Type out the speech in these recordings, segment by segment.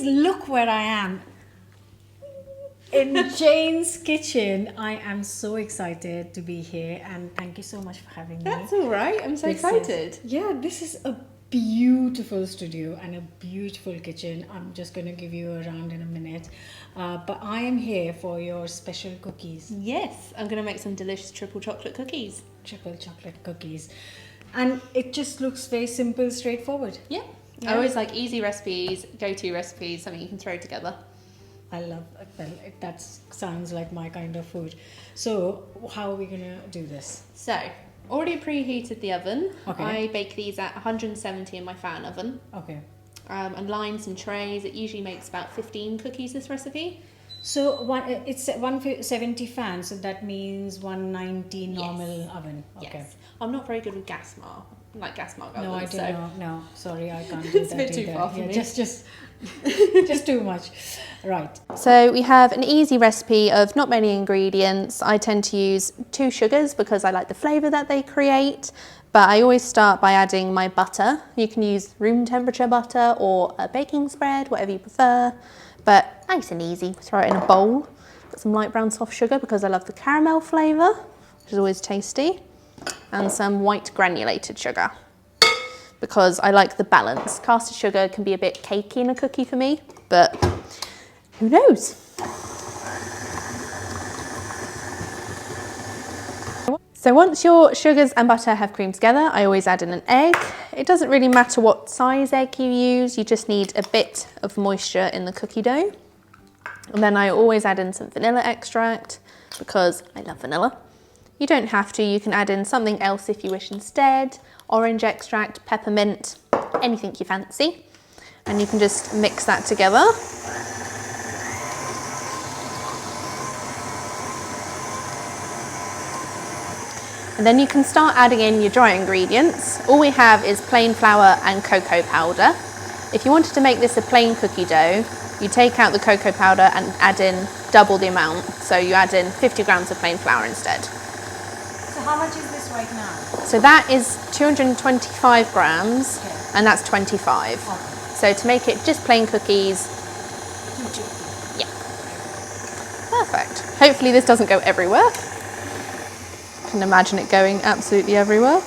look where I am. In Jane's kitchen. I am so excited to be here, and thank you so much for having me. That's all right. I'm so excited. This is a beautiful studio and a beautiful kitchen. I'm just going to give you a round in a minute. But I am here for your special cookies. Yes, I'm going to make some delicious triple chocolate cookies. Triple chocolate cookies. And it just looks very simple, straightforward. Yeah. I always like easy recipes, go-to recipes, something you can throw together. I love that sounds like my kind of food. So how are we going to do this? So, already preheated the oven. Okay. I bake these at 170 in my fan oven. Okay. And line some trays. It usually makes about 15 cookies, this recipe. So it's 170 fan, so that means 190 normal oven. Okay. Yes. I'm not very good with gas mark ovens. No, I don't so. know. No, sorry, I can't do It's that. a bit too either. far for me. Just too much. Right. So we have an easy recipe of not many ingredients. I tend to use 2 sugars because I like the flavour that they create. But I always start by adding my butter. You can use room temperature butter or a baking spread, whatever you prefer. But nice and easy, throw it in a bowl. Put some light brown soft sugar because I love the caramel flavour, which is always tasty. And some white granulated sugar because I like the balance. Caster sugar can be a bit cakey in a cookie for me, but who knows? So once your sugars and butter have creamed together, I always add in an egg. It doesn't really matter what size egg you use, you just need a bit of moisture in the cookie dough. And then I always add in some vanilla extract because I love vanilla. You don't have to, you can add in something else if you wish instead. Orange extract, peppermint, anything you fancy. And you can just mix that together. And then you can start adding in your dry ingredients. All we have is plain flour and cocoa powder. If you wanted to make this a plain cookie dough, you take out the cocoa powder and add in double the amount. So you add in 50 grams of plain flour instead. So how much is this right now? So that is 225 grams, okay. And that's 25. Okay. So to make it just plain cookies, yeah, perfect. Hopefully this doesn't go everywhere. I can imagine it going absolutely everywhere.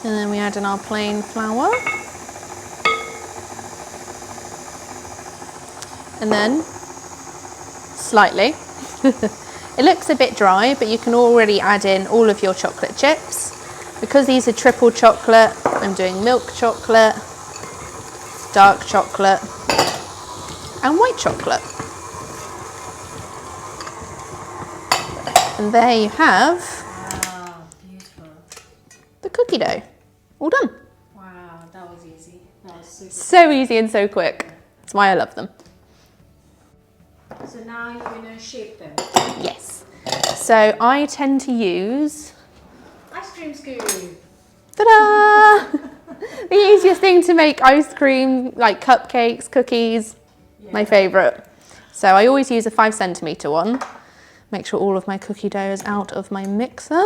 And then we add in our plain flour. And then slightly. It looks a bit dry, but you can already add in all of your chocolate chips. Because these are triple chocolate, I'm doing milk chocolate, dark chocolate, and white chocolate. And there you have beautiful. The cookie dough. All done. Wow, that was easy. That was super. So easy and so quick. That's why I love them. So now you're going to shape them. Yes. So I tend to use ice cream scoop. Ta-da! The easiest thing to make ice cream, like cupcakes, cookies, my favourite. So I always use a 5 centimetre one. Make sure all of my cookie dough is out of my mixer.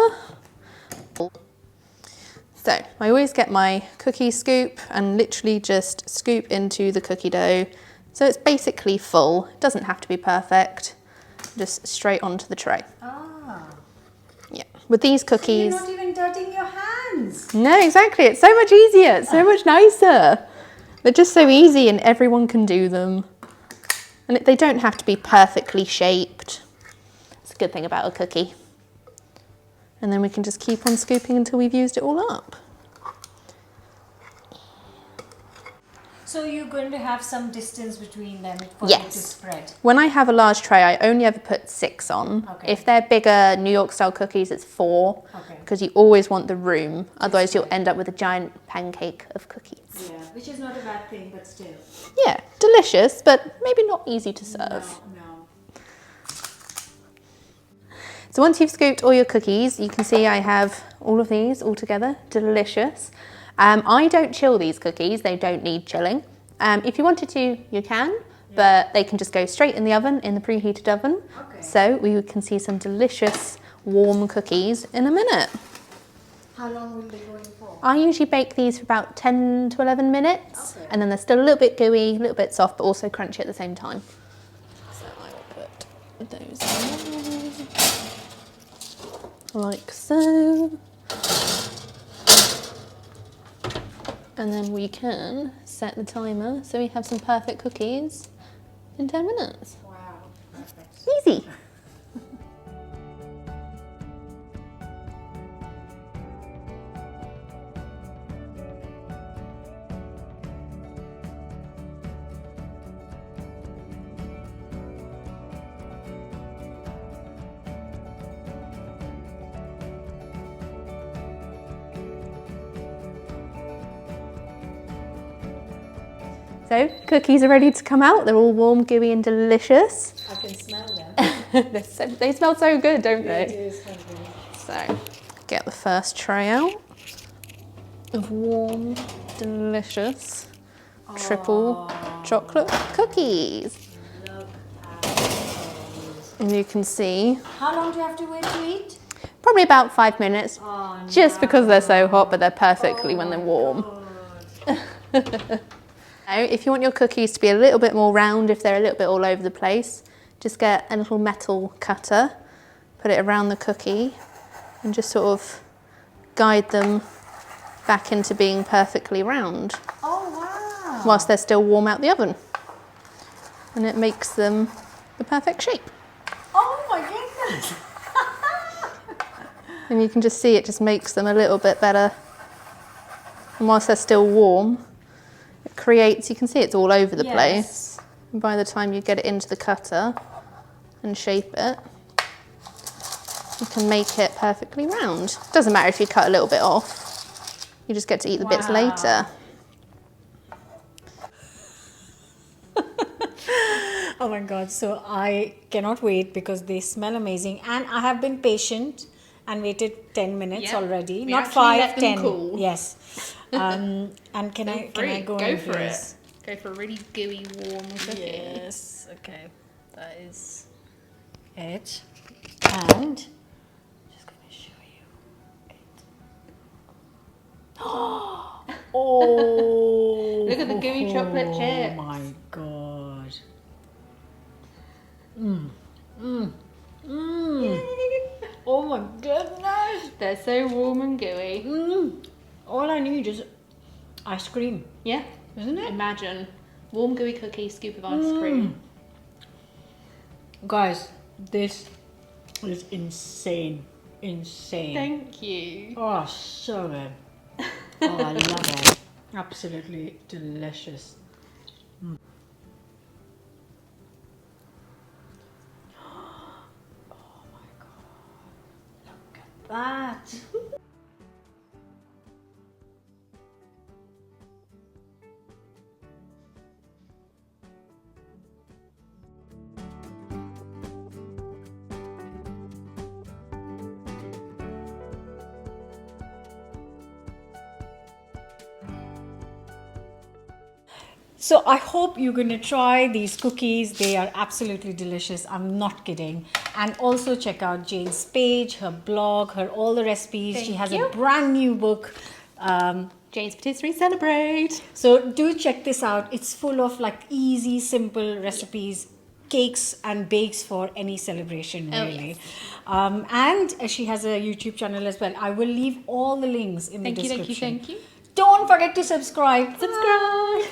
So I always get my cookie scoop and literally just scoop into the cookie dough. So it's basically full, it doesn't have to be perfect, just straight onto the tray. Ah. Yeah, with these cookies. So you're not even dirtying your hands. No, exactly, it's so much easier, it's so much nicer. They're just so easy and everyone can do them. And they don't have to be perfectly shaped. It's a good thing about a cookie. And then we can just keep on scooping until we've used it all up. So you're going to have some distance between them for Yes. it to spread? When I have a large tray, I only ever put 6 on. Okay. If they're bigger New York style cookies, it's 4. Okay. Because you always want the room. Otherwise you'll end up with a giant pancake of cookies. Yeah, which is not a bad thing, but still. Yeah, delicious, but maybe not easy to serve. No. So once you've scooped all your cookies, you can see I have all of these all together, delicious. I don't chill these cookies, they don't need chilling. If you wanted to, you can, but they can just go straight in the oven, in the preheated oven. Okay. So we can see some delicious warm cookies in a minute. How long will they go in for? I usually bake these for about 10 to 11 minutes, Okay. and then they're still a little bit gooey, a little bit soft, but also crunchy at the same time. So I will put those in like so. And then we can set the timer so we have some perfect cookies in 10 minutes. Wow, perfect. Easy. So, cookies are ready to come out. They're all warm, gooey and delicious. I can smell them. They smell so good, don't They they? do smell good. So, get the first tray out of warm, delicious, triple chocolate cookies. Look at those. And you can see, How long do you have to wait to eat? probably about 5 minutes, Oh, just because they're so hot, but they're perfectly when they're warm. Now, if you want your cookies to be a little bit more round, if they're a little bit all over the place, just get a little metal cutter, put it around the cookie, and just sort of guide them back into being perfectly round Oh, wow. whilst they're still warm out the oven. And it makes them the perfect shape. Oh, my goodness. And you can just see it just makes them a little bit better. And whilst they're still warm, it creates, you can see it's all over the Yes. place. And by the time you get it into the cutter and shape it, you can make it perfectly round. Doesn't matter if you cut a little bit off, you just get to eat the bits Wow. later. Oh my God, so I cannot wait because they smell amazing, and I have been patient and waited 10 minutes Yeah. already. We Not actually 5, let them 10. cool. Yes. And can I go in, please? Go for a really gooey, warm cookie. Yes, okay. That is it. And just gonna show you it. Oh! Look at the gooey chocolate chips. Oh my God. Oh my goodness. They're so warm and gooey. All I need is ice cream, Yeah. isn't it? Imagine warm gooey cookie, scoop of ice cream. Guys, this is insane. Insane. Thank you. Oh, so good. Oh, I love it. Absolutely delicious. Oh my God. Look at that. So I hope you're going to try these cookies. They are absolutely delicious. I'm not kidding. And also check out Jane's page, her blog, her all the recipes. She Thank has you. a brand new book. Jane's Patisserie Celebrate. So do check this out. It's full of like easy, simple recipes, cakes and bakes for any celebration, really. yes. And she has a YouTube channel as well. I will leave all the links in the Thank you, description. thank you, thank you. Don't forget to subscribe. Subscribe.